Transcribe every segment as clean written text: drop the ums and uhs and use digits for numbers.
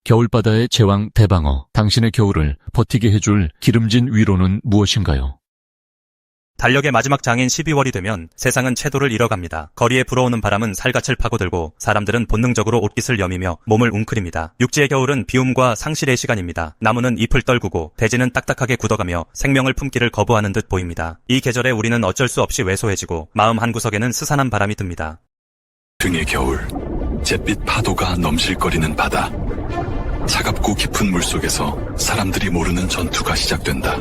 겨울바다의 제왕 대방어, 당신의 겨울을 버티게 해줄 기름진 위로는 무엇인가요? 달력의 마지막 장인 12월이 되면 세상은 채도를 잃어갑니다. 거리에 불어오는 바람은 살갗을 파고들고 사람들은 본능적으로 옷깃을 여미며 몸을 웅크립니다. 육지의 겨울은 비움과 상실의 시간입니다. 나무는 잎을 떨구고 대지는 딱딱하게 굳어가며 생명을 품기를 거부하는 듯 보입니다. 이 계절에 우리는 어쩔 수 없이 왜소해지고 마음 한구석에는 스산한 바람이 듭니다. 등의 겨울, 잿빛 파도가 넘실거리는 바다. 차갑고 깊은 물속에서 사람들이 모르는 전투가 시작된다.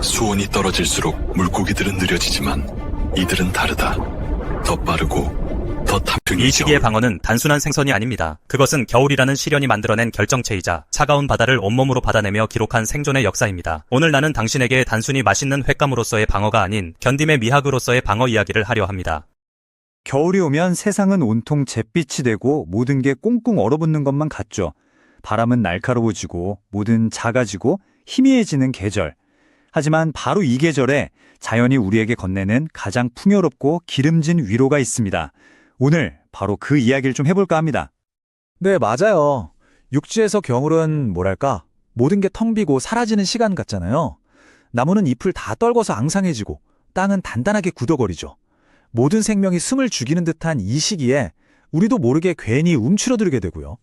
수온이 떨어질수록 물고기들은 느려지지만 이들은 다르다. 더 빠르고 더 탐등의 이 시기의 겨울. 방어는 단순한 생선이 아닙니다. 그것은 겨울이라는 시련이 만들어낸 결정체이자 차가운 바다를 온몸으로 받아내며 기록한 생존의 역사입니다. 오늘 나는 당신에게 단순히 맛있는 횟감으로서의 방어가 아닌 견딤의 미학으로서의 방어 이야기를 하려 합니다. 겨울이 오면 세상은 온통 잿빛이 되고 모든 게 꽁꽁 얼어붙는 것만 같죠. 바람은 날카로워지고 뭐든 작아지고 희미해지는 계절. 하지만 바로 이 계절에 자연이 우리에게 건네는 가장 풍요롭고 기름진 위로가 있습니다. 오늘 바로 그 이야기를 좀 해볼까 합니다. 네, 맞아요. 육지에서 겨울은 뭐랄까, 모든 게 텅 비고 사라지는 시간 같잖아요. 나무는 잎을 다 떨궈서 앙상해지고 땅은 단단하게 굳어거리죠. 모든 생명이 숨을 죽이는 듯한 이 시기에 우리도 모르게 괜히 움츠러들게 되고요.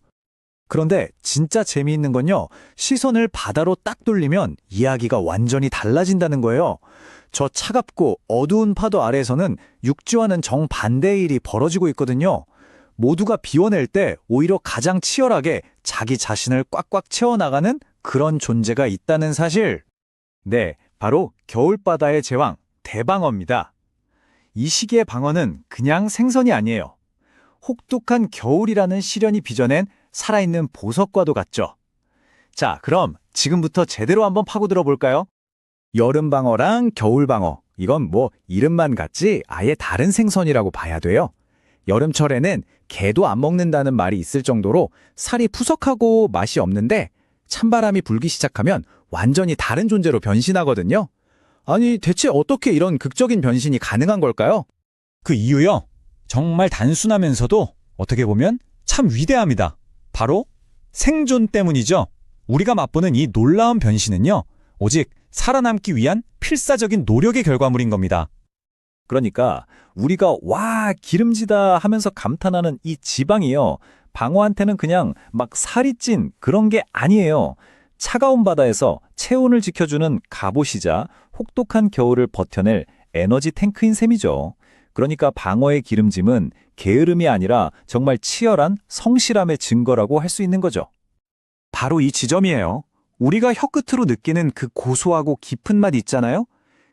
그런데 진짜 재미있는 건요, 시선을 바다로 딱 돌리면 이야기가 완전히 달라진다는 거예요. 저 차갑고 어두운 파도 아래에서는 육지와는 정반대의 일이 벌어지고 있거든요. 모두가 비워낼 때 오히려 가장 치열하게 자기 자신을 꽉꽉 채워나가는 그런 존재가 있다는 사실. 네, 바로 겨울바다의 제왕, 대방어입니다. 이 시기의 방어는 그냥 생선이 아니에요. 혹독한 겨울이라는 시련이 빚어낸 살아있는 보석과도 같죠. 자, 그럼 지금부터 제대로 한번 파고들어 볼까요? 여름방어랑 겨울방어, 이건 뭐 이름만 같지 아예 다른 생선이라고 봐야 돼요. 여름철에는 개도 안 먹는다는 말이 있을 정도로 살이 푸석하고 맛이 없는데 찬바람이 불기 시작하면 완전히 다른 존재로 변신하거든요. 아니, 대체 어떻게 이런 극적인 변신이 가능한 걸까요? 그 이유요, 정말 단순하면서도 어떻게 보면 참 위대합니다. 바로 생존 때문이죠. 우리가 맛보는 이 놀라운 변신은요, 오직 살아남기 위한 필사적인 노력의 결과물인 겁니다. 그러니까 우리가 와, 기름지다 하면서 감탄하는 이 지방이요, 방어한테는 그냥 막 살이 찐 그런 게 아니에요. 차가운 바다에서 체온을 지켜주는 갑옷이자 혹독한 겨울을 버텨낼 에너지 탱크인 셈이죠. 그러니까 방어의 기름짐은 게으름이 아니라 정말 치열한 성실함의 증거라고 할 수 있는 거죠. 바로 이 지점이에요. 우리가 혀끝으로 느끼는 그 고소하고 깊은 맛 있잖아요?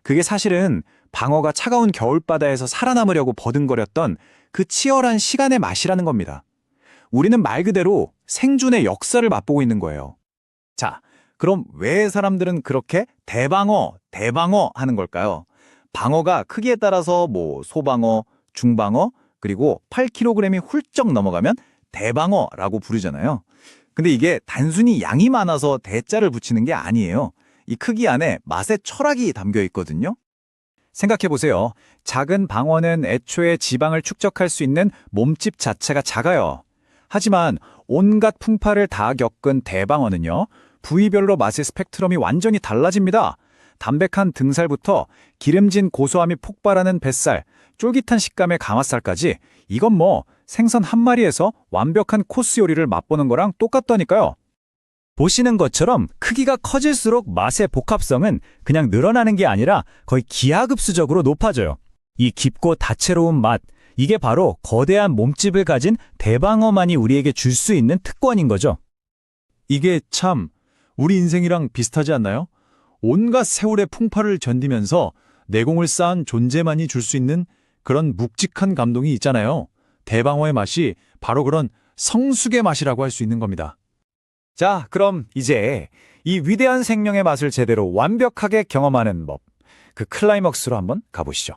그게 사실은 방어가 차가운 겨울바다에서 살아남으려고 버둥거렸던 그 치열한 시간의 맛이라는 겁니다. 우리는 말 그대로 생존의 역사를 맛보고 있는 거예요. 자, 그럼 왜 사람들은 그렇게 대방어 하는 걸까요? 방어가 크기에 따라서 뭐 소방어, 중방어, 그리고 8kg이 훌쩍 넘어가면 대방어라고 부르잖아요. 근데 이게 단순히 양이 많아서 대자를 붙이는 게 아니에요. 이 크기 안에 맛의 철학이 담겨 있거든요. 생각해보세요. 작은 방어는 애초에 지방을 축적할 수 있는 몸집 자체가 작아요. 하지만 온갖 풍파를 다 겪은 대방어는요, 부위별로 맛의 스펙트럼이 완전히 달라집니다. 담백한 등살부터 기름진 고소함이 폭발하는 뱃살, 쫄깃한 식감의 가마살까지, 이건 뭐 생선 한 마리에서 완벽한 코스 요리를 맛보는 거랑 똑같다니까요. 보시는 것처럼 크기가 커질수록 맛의 복합성은 그냥 늘어나는 게 아니라 거의 기하급수적으로 높아져요. 이 깊고 다채로운 맛, 이게 바로 거대한 몸집을 가진 대방어만이 우리에게 줄 수 있는 특권인 거죠. 이게 참 우리 인생이랑 비슷하지 않나요? 온갖 세월의 풍파를 견디면서 내공을 쌓은 존재만이 줄 수 있는 그런 묵직한 감동이 있잖아요. 대방어의 맛이 바로 그런 성숙의 맛이라고 할 수 있는 겁니다. 자, 그럼 이제 이 위대한 생명의 맛을 제대로 완벽하게 경험하는 법, 그 클라이먹스로 한번 가보시죠.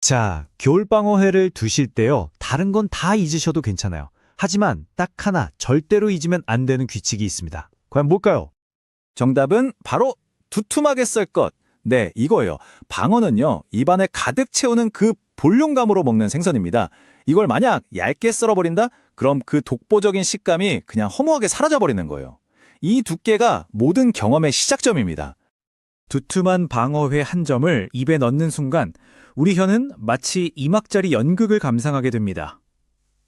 자, 겨울방어회를 두실 때요, 다른 건 다 잊으셔도 괜찮아요. 하지만 딱 하나 절대로 잊으면 안 되는 규칙이 있습니다. 과연 뭘까요? 정답은 바로 두툼하게 썰 것. 네, 이거예요. 방어는요, 입안에 가득 채우는 그 볼륨감으로 먹는 생선입니다. 이걸 만약 얇게 썰어버린다? 그럼 그 독보적인 식감이 그냥 허무하게 사라져버리는 거예요. 이 두께가 모든 경험의 시작점입니다. 두툼한 방어회 한 점을 입에 넣는 순간 우리 혀는 마치 2막짜리 연극을 감상하게 됩니다.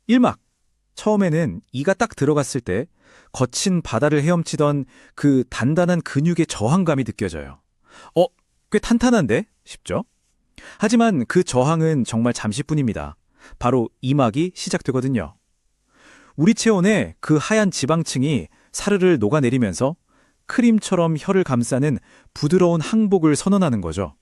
1막. 처음에는 이가 딱 들어갔을 때 거친 바다를 헤엄치던 그 단단한 근육의 저항감이 느껴져요. 꽤 탄탄한데? 싶죠? 하지만 그 저항은 정말 잠시뿐입니다. 바로 2막이 시작되거든요. 우리 체온에 그 하얀 지방층이 사르르 녹아내리면서 크림처럼 혀를 감싸는 부드러운 항복을 선언하는 거죠.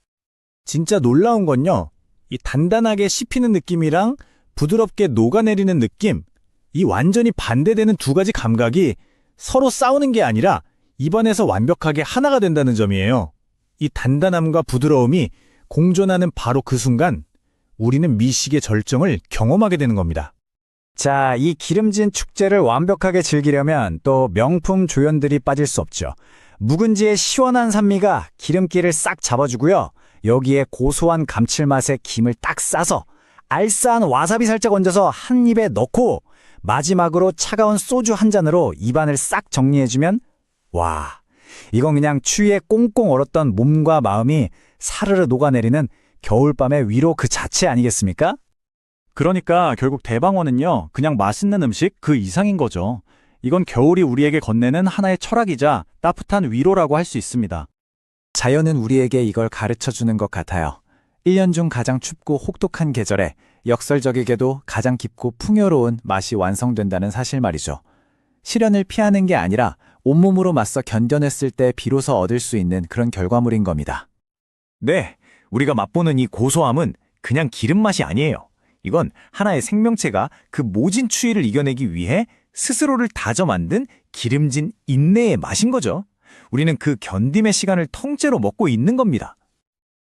진짜 놀라운 건요. 이 단단하게 씹히는 느낌이랑 부드럽게 녹아내리는 느낌, 이 완전히 반대되는 두 가지 감각이 서로 싸우는 게 아니라 입안에서 완벽하게 하나가 된다는 점이에요. 이 단단함과 부드러움이 공존하는 바로 그 순간 우리는 미식의 절정을 경험하게 되는 겁니다. 자, 이 기름진 축제를 완벽하게 즐기려면 또 명품 조연들이 빠질 수 없죠. 묵은지의 시원한 산미가 기름기를 싹 잡아주고요. 여기에 고소한 감칠맛에 김을 딱 싸서 알싸한 와사비 살짝 얹어서 한 입에 넣고 마지막으로 차가운 소주 한 잔으로 입안을 싹 정리해주면 와, 이건 그냥 추위에 꽁꽁 얼었던 몸과 마음이 사르르 녹아내리는 겨울밤의 위로 그 자체 아니겠습니까? 그러니까 결국 대방어는요, 그냥 맛있는 음식 그 이상인 거죠. 이건 겨울이 우리에게 건네는 하나의 철학이자 따뜻한 위로라고 할 수 있습니다. 자연은 우리에게 이걸 가르쳐주는 것 같아요. 1년 중 가장 춥고 혹독한 계절에 역설적이게도 가장 깊고 풍요로운 맛이 완성된다는 사실 말이죠. 시련을 피하는 게 아니라 온몸으로 맞서 견뎌냈을 때 비로소 얻을 수 있는 그런 결과물인 겁니다. 네, 우리가 맛보는 이 고소함은 그냥 기름 맛이 아니에요. 이건 하나의 생명체가 그 모진 추위를 이겨내기 위해 스스로를 다져 만든 기름진 인내의 맛인 거죠. 우리는 그 견딤의 시간을 통째로 먹고 있는 겁니다.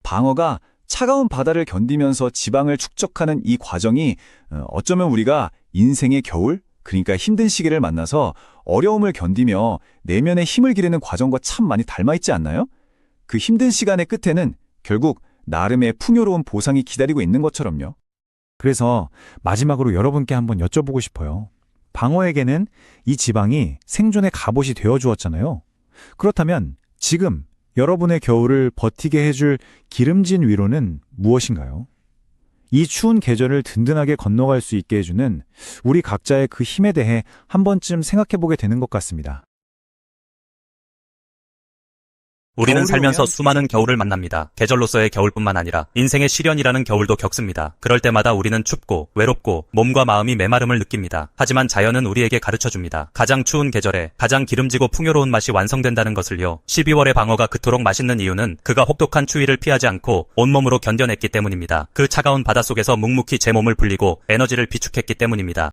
방어가 차가운 바다를 견디면서 지방을 축적하는 이 과정이 어쩌면 우리가 인생의 겨울, 그러니까 힘든 시기를 만나서 어려움을 견디며 내면의 힘을 기르는 과정과 참 많이 닮아있지 않나요? 그 힘든 시간의 끝에는 결국 나름의 풍요로운 보상이 기다리고 있는 것처럼요. 그래서 마지막으로 여러분께 한번 여쭤보고 싶어요. 방어에게는 이 지방이 생존의 갑옷이 되어주었잖아요. 그렇다면 지금 여러분의 겨울을 버티게 해줄 기름진 위로는 무엇인가요? 이 추운 계절을 든든하게 건너갈 수 있게 해주는 우리 각자의 그 힘에 대해 한 번쯤 생각해보게 되는 것 같습니다. 우리는 겨울이 살면서 오면 수많은 겨울을 만납니다. 계절로서의 겨울뿐만 아니라 인생의 시련이라는 겨울도 겪습니다. 그럴 때마다 우리는 춥고 외롭고 몸과 마음이 메마름을 느낍니다. 하지만 자연은 우리에게 가르쳐줍니다. 가장 추운 계절에 가장 기름지고 풍요로운 맛이 완성된다는 것을요. 12월의 방어가 그토록 맛있는 이유는 그가 혹독한 추위를 피하지 않고 온몸으로 견뎌냈기 때문입니다. 그 차가운 바닷속에서 묵묵히 제 몸을 불리고 에너지를 비축했기 때문입니다.